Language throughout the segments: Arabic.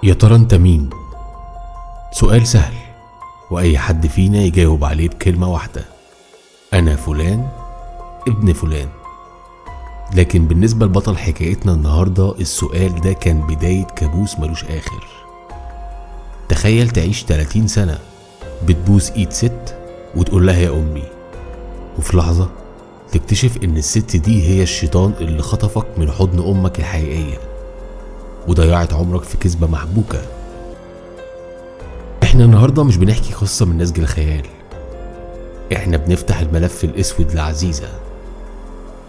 يا ترى انت مين؟ سؤال سهل واي حد فينا يجاوب عليه بكلمة واحدة: انا فلان ابن فلان. لكن بالنسبة لبطل حكايتنا النهاردة السؤال ده كان بداية كابوس ملوش اخر. تخيل تعيش 30 سنة بتبوس ايد ست وتقول لها يا امي، وفي لحظة تكتشف ان الست دي هي الشيطان اللي خطفك من حضن امك الحقيقية وضيعت عمرك في كذبة محبوكة. احنا النهاردة مش بنحكي قصة من نسج الخيال، احنا بنفتح الملف الاسود لعزيزة،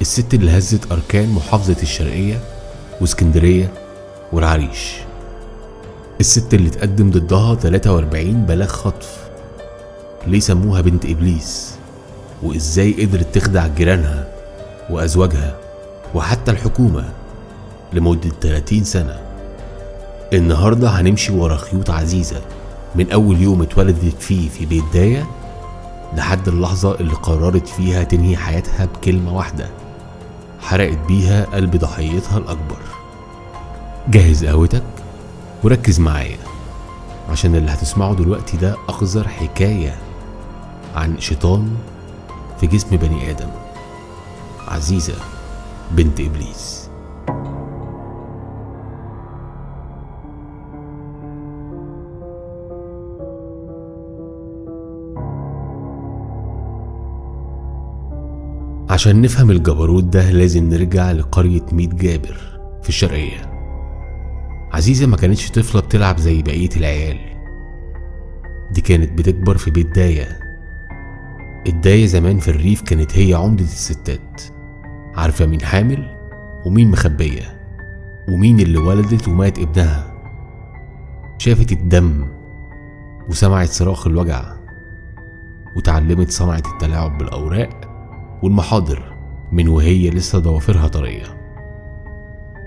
الست اللي هزت اركان محافظة الشرقية واسكندرية والعريش، الست اللي تقدم ضدها 43 بلاغ خطف. ليه سموها بنت ابليس؟ وازاي قدرت تخدع جيرانها وازواجها وحتى الحكومة لمدة 30 سنة؟ النهاردة هنمشي ورا خيوط عزيزة من اول يوم اتولدت فيه في بيت داية لحد اللحظة اللي قررت فيها تنهي حياتها بكلمة واحدة حرقت بيها قلب ضحيتها الأكبر. جهز قهوتك وركز معايا عشان اللي هتسمعه دلوقتي ده أقذر حكاية عن شيطان في جسم بني آدم، عزيزة بنت إبليس. عشان نفهم الجبروت ده لازم نرجع لقرية ميت جابر في الشرقية. عزيزة ما كانتش طفلة بتلعب زي بقية العيال، دي كانت بتكبر في بيت داية. الداية زمان في الريف كانت هي عمدة الستات، عارفة مين حامل ومين مخبية ومين اللي ولدت ومات ابنها. شافت الدم وسمعت صراخ الوجع وتعلمت صنعة التلاعب بالأوراق والمحاضر من وهي لسه ضوافرها طرية.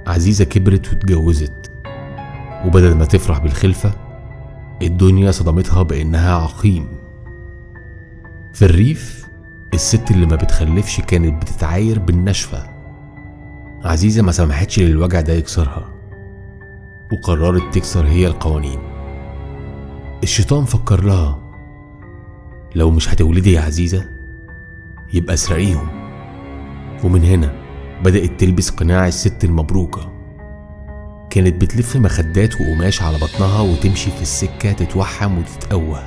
عزيزة كبرت واتجوزت، وبدل ما تفرح بالخلفة الدنيا صدمتها بأنها عقيم. في الريف الست اللي ما بتخلفش كانت بتتعاير بالنشفة. عزيزة ما سمحتش للوجع ده يكسرها وقررت تكسر هي القوانين. الشيطان فكر لها: لو مش هتولدي يا عزيزة يبقى اسرقيهم. ومن هنا بدأت تلبس قناع الست المبروكة. كانت بتلف مخدات وقماش على بطنها وتمشي في السكة تتوحم وتتقوه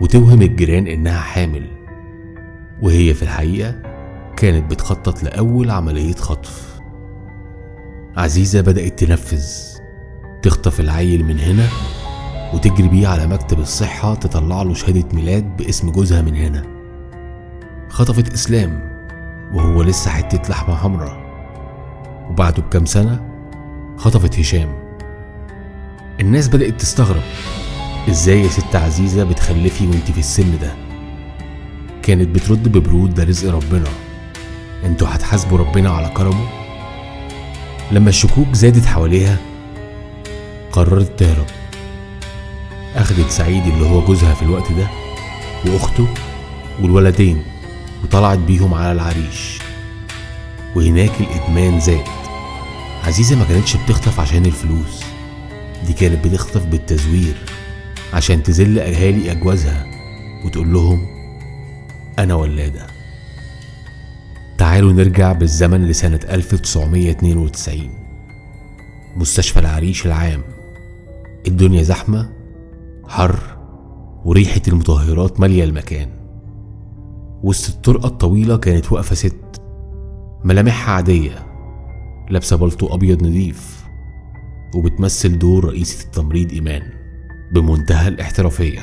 وتوهم الجيران انها حامل، وهي في الحقيقة كانت بتخطط لأول عملية خطف. عزيزة بدأت تنفذ، تخطف العيل من هنا وتجري بيه على مكتب الصحة تطلع له شهادة ميلاد باسم جوزها من هنا. خطفت إسلام وهو لسه حتة لحمة حمراء، وبعده بكام سنة خطفت هشام. الناس بدأت تستغرب: ازاي يا ست عزيزة بتخلفي وانت في السن ده؟ كانت بترد ببرود: ده رزق ربنا، انتوا هتحاسبوا ربنا على كرمه. لما الشكوك زادت حواليها قررت تهرب. اخدت سعيد اللي هو جوزها في الوقت ده واخته والولدين وطلعت بيهم على العريش، وهناك الادمان زاد. عزيزة ما كانتش بتخطف عشان الفلوس، دي كانت بتخطف بالتزوير عشان تذل اهالي اجوازها وتقول لهم انا ولادة. تعالوا نرجع بالزمن لسنة 1992. مستشفى العريش العام. الدنيا زحمة، حر، وريحة المطهرات مالية المكان. وسط الطرقة الطويلة كانت واقفة ست ملامحها عادية، لابسة بلطو أبيض نظيف وبتمثل دور رئيسة التمريض إيمان بمنتهى الاحترافية.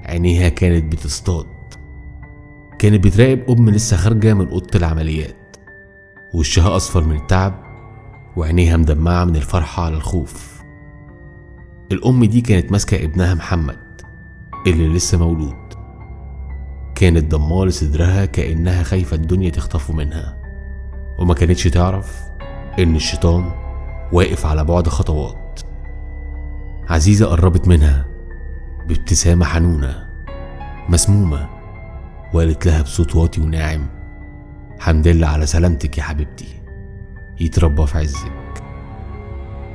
عينيها كانت بتصطاد، كانت بتراقب أم لسه خارجة من أوضة العمليات، وشها أصفر من التعب وعينيها مدمعة من الفرحة على الخوف. الأم دي كانت ماسكة ابنها محمد اللي لسه مولود، كانت ضماه لصدرها كأنها خايفة الدنيا تخطفه منها، وما كانتش تعرف إن الشيطان واقف على بعد خطوات. عزيزة قربت منها بابتسامة حنونة مسمومة وقالت لها بصوت واطي وناعم: حمد لله على سلامتك يا حبيبتي، يتربى في عزك.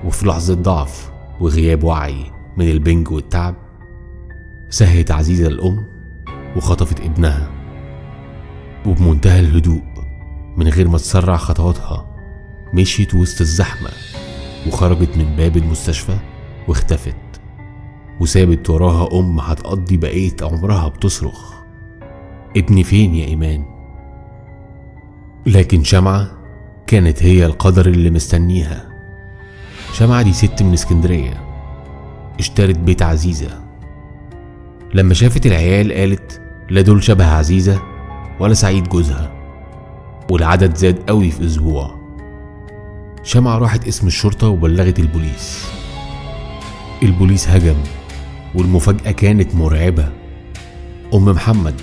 وفي لحظة ضعف وغياب وعي من البنج والتعب، سهت عزيزة الأم وخطفت ابنها، وبمنتهى الهدوء من غير ما تسرع خطواتها مشيت وسط الزحمة وخرجت من باب المستشفى واختفت، وسابت وراها أم هتقضي بقية عمرها بتصرخ: ابني فين يا إيمان؟ لكن شمعة كانت هي القدر اللي مستنيها. شمعة دي ست من اسكندرية، اشترت بيت عزيزة. لما شافت العيال قالت: لا دول شبه عزيزة ولا سعيد جوزها، والعدد زاد قوي في أسبوع. شمعة راحت اسم الشرطة وبلغت البوليس. البوليس هجم، والمفاجأة كانت مرعبة. أم محمد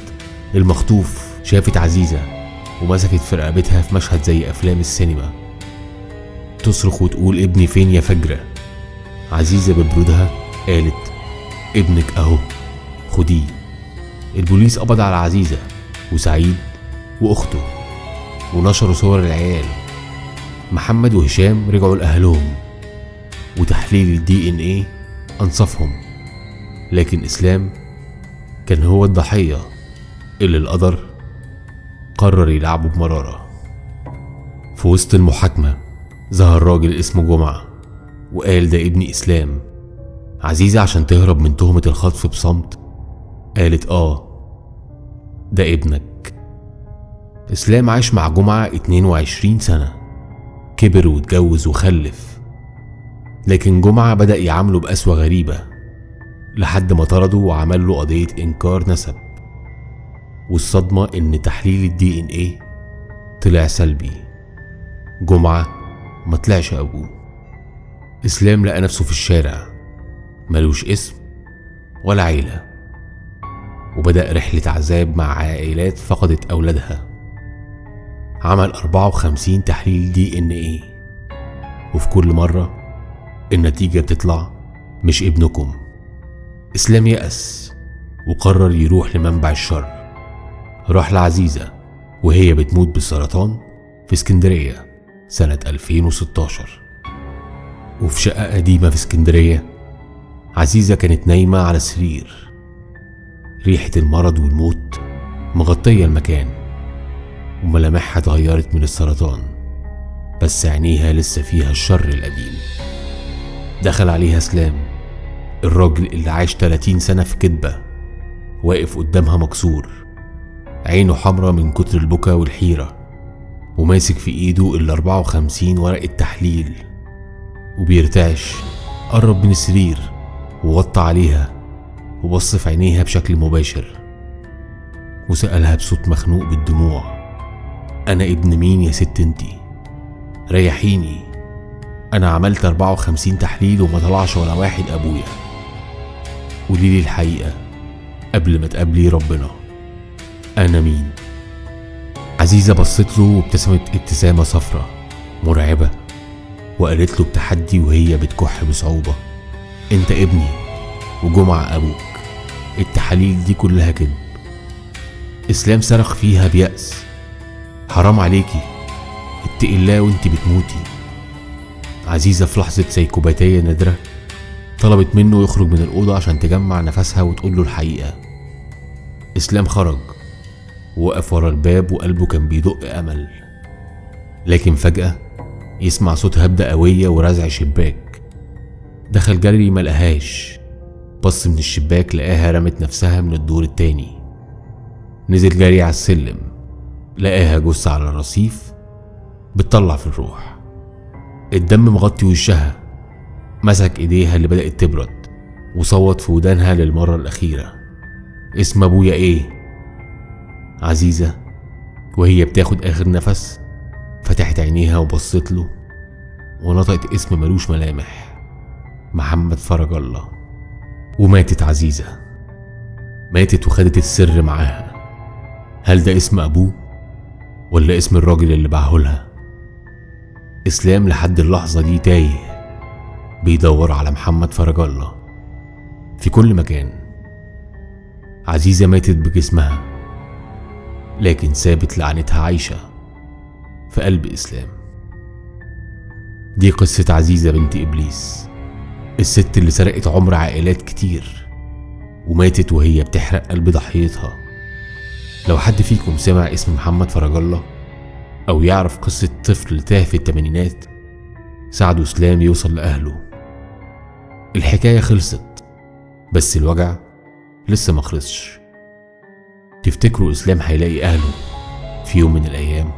المخطوف شافت عزيزة ومسكت في رقبتها في مشهد زي أفلام السينما، تصرخ وتقول: ابني فين يا فجرة؟ عزيزة ببرودها قالت: ابنك أهو، خديه. البوليس قبض على عزيزة وسعيد وأخته ونشروا صور العيال. محمد وهشام رجعوا لأهلهم، وتحليل DNA أنصفهم، لكن إسلام كان هو الضحية اللي القدر قرر يلعبه بمرارة. في وسط المحاكمة ظهر راجل اسمه جمعة وقال: ده ابني إسلام. عزيزة عشان تهرب من تهمة الخطف بصمت قالت: ده ابنك. إسلام عاش مع جمعة 22 سنة، كبر واتجوز وخلف، لكن جمعة بدأ يعامله بقسوة غريبة لحد ما طرده وعمل له قضية إنكار نسب. والصدمة إن تحليل DNA طلع سلبي، جمعة ما طلعش أبوه. إسلام لقى نفسه في الشارع، ملوش اسم ولا عيلة، وبدأ رحلة عذاب مع عائلات فقدت أولادها. عمل 54 تحليل DNA، وفي كل مرة النتيجة بتطلع مش ابنكم. إسلام يأس وقرر يروح لمنبع الشر. راح لعزيزة وهي بتموت بالسرطان في اسكندرية سنة 2016. وفي شقة قديمة في اسكندرية عزيزة كانت نايمة على السرير، ريحة المرض والموت مغطية المكان، وملامحها اتغيرت من السرطان، بس عينيها لسه فيها الشر القديم. دخل عليها إسلام، الراجل اللي عاش 30 سنة في كدبة، واقف قدامها مكسور، عينه حمرة من كتر البكا والحيرة، وماسك في ايده 54 ورقة تحليل وبيرتعش. قرب من السرير ووطى عليها وبص في عينيها بشكل مباشر، وسألها بصوت مخنوق بالدموع: أنا ابن مين يا ست انتي؟ ريحيني، أنا عملت 54 تحليل وما طلعش ولا واحد أبويا، قوليلي الحقيقة قبل ما تقابلي ربنا، أنا مين؟ عزيزة بصت له وابتسمت ابتسامة صفرة مرعبة، وقالت له بتحدي وهي بتكح بصعوبة: انت ابني وجمعة أبوك، التحاليل دي كلها كذب. إسلام صرخ فيها بيأس: حرام عليكي، اتقي الله وانت بتموتي. عزيزة في لحظة سيكوباتية نادرة طلبت منه يخرج من الأوضة عشان تجمع نفسها وتقول له الحقيقة. إسلام خرج ووقف ورا الباب وقلبه كان بيدق أمل، لكن فجأة يسمع صوت هبدة قوية ورزع شباك. دخل جري ملقاهاش، بص من الشباك لقاها رمت نفسها من الدور التاني. نزل جري على السلم، لقاها جثة على الرصيف بتطلع في الروح، الدم مغطي وشها. مسك ايديها اللي بدأت تبرد وصوت في ودانها للمرة الأخيرة: اسم أبويا ايه؟ عزيزة وهي بتاخد آخر نفس فتحت عينيها وبصت له ونطقت اسم ملوش ملامح: محمد فرج الله. وماتت عزيزة، ماتت وخدت السر معاها. هل ده اسم أبوه ولا اسم الراجل اللي باعهولها؟ إسلام لحد اللحظة دي تايه، بيدور على محمد فرج الله في كل مكان. عزيزة ماتت بجسمها، لكن سابت لعنتها عايشة في قلب إسلام. دي قصة عزيزة بنت إبليس، الست اللي سرقت عمر عائلات كتير وماتت وهي بتحرق قلب ضحيتها. لو حد فيكم سمع اسم محمد فرج الله أو يعرف قصة طفل تاه في التمانينات، ساعدوا إسلام يوصل لأهله. الحكاية خلصت بس الوجع لسه ما خلصش. تفتكروا إسلام هيلاقي أهله في يوم من الأيام؟